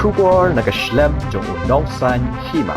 Shubor nagaslem jong udongsan Hima.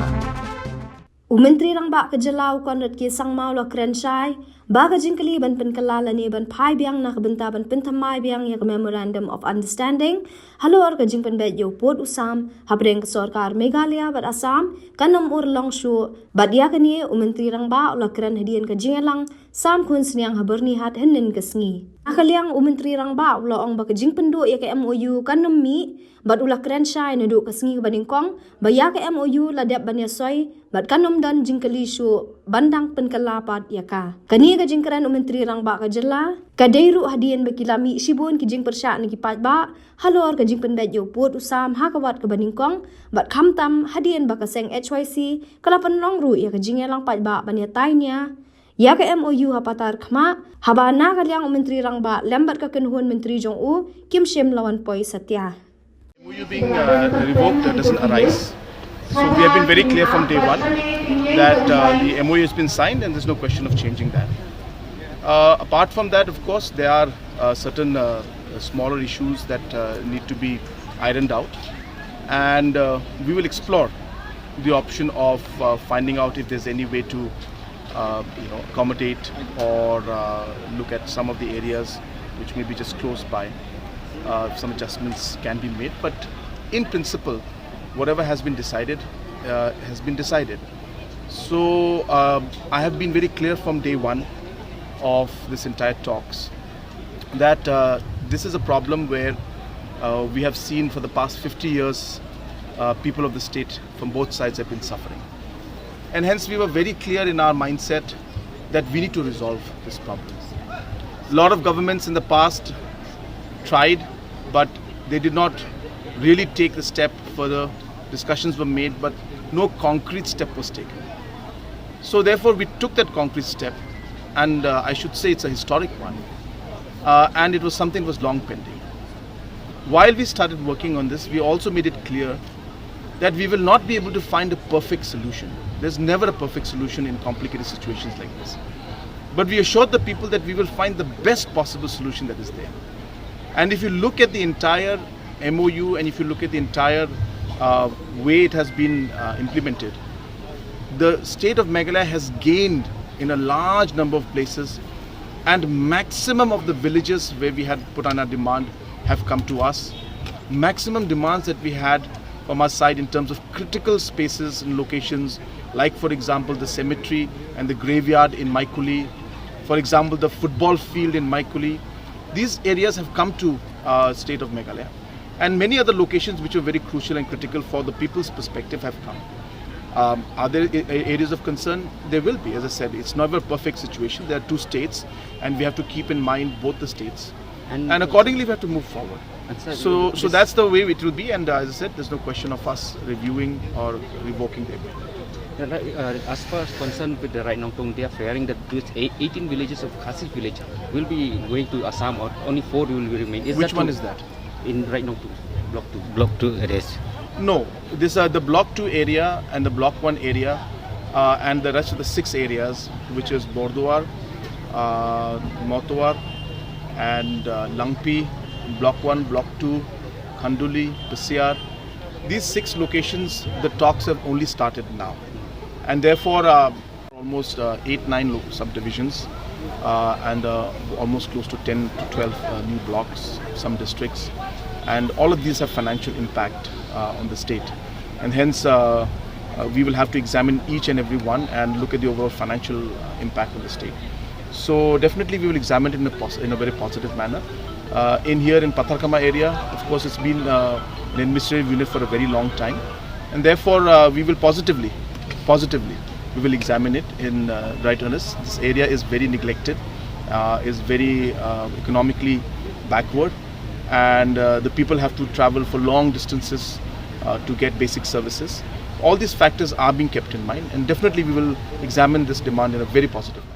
Menteri rang ba kejelau Conrad ke sang mau la krenshai ba ka Jingkylli ban Pynkylla la ne ban phai biang na benta ban penthamai biang ya memorandum of understanding halor ka jingpan bet yo pot usam habreng ka sarkar Meghalaya bat Assam kanam ur long Shuh bat ya ka ni menteri rang ba la kren hadian ka jingelang sam kun sniang haberni hat henin ka sngi akaliang menteri rang ba la ong ba ka jingpan do ya ka MOU kanam mi bat ula krenshai na do ka sngi ka badingkong ba ya ka MOU la dep ban Ïasoi bat kanum dan Jingkylli Shuh bandang Pynkylla pat yaka kani ka jingkran menteri rang ba ka jela kadairu hadian bakilami sibun ki jing persya ni ki pat ba halor ka jing pendat yo pot usam hakawat ka baningkong bat khamtam hadian ba ka seng HYC kalapan long ru ya ka jingelang pat ba banya tainya ya ka MOU hapatar khma habana ka liang menteri rang ba lambat ka kenhun menteri jong u kim shem lawan poi satya MOU being revoked doesn't arise. So we have been very clear from day one that the MOU has been signed and there's no question of changing that. Apart from that, of course, there are certain smaller issues that need to be ironed out, and we will explore the option of finding out if there's any way to accommodate or look at some of the areas which may be just close by. Some adjustments can be made, but in principle, whatever has been decided has been decided. So I have been very clear from day one of this entire talks that this is a problem where we have seen for the past 50 years people of the state from both sides have been suffering, and hence we were very clear in our mindset that we need to resolve this problem. A lot of governments in the past tried, but they did not really take the step further. Discussions were made, but no concrete step was taken. So therefore we took that concrete step, and I should say it's a historic one, and it was something that was long pending. While we started working on this, we also made it clear that we will not be able to find a perfect solution. There's never a perfect solution in complicated situations like this. But we assured the people that we will find the best possible solution that is there. And if you look at the entire MOU and if you look at the entire way it has been implemented, the state of Meghalaya has gained in a large number of places, and maximum of the villages where we had put on our demand have come to us. Maximum demands that we had from our side in terms of critical spaces and locations, like for example the cemetery and the graveyard in Ïasoi, for example the football field in Ïasoi. These areas have come to state of Meghalaya, and many other locations which are very crucial and critical for the people's perspective have come. Are there areas of concern? There will be. As I said, it's never a perfect situation. There are two states, and we have to keep in mind both the states, and accordingly we have to move forward. So that's the way it will be, and as I said, there's no question of us reviewing or revoking them. As far as concerned with the right now, they are fearing that these 18 villages of Khasi village will be going to Assam, or only 4 will remain. Which one is that? In right now, block 2. Block 2 areas. No, these are the block 2 area and the block 1 area, and the rest of the 6 areas, which is Bordwar, Motowar, and Langpi, block 1, block 2, Khanduli, Pisiar. These 6 locations, the talks have only started now, and therefore almost 8-9 subdivisions, and almost close to 10 to 12 new blocks, some districts, and all of these have financial impact on the state, and hence we will have to examine each and every one and look at the overall financial impact on the state. So definitely we will examine it in a very positive manner. Here in Patharkama area, of course, it's been an administrative unit for a very long time, and therefore we will positively we will examine it in right earnest. This area is very neglected, is very economically backward, and the people have to travel for long distances to get basic services. All these factors are being kept in mind, and definitely we will examine this demand in a very positive manner.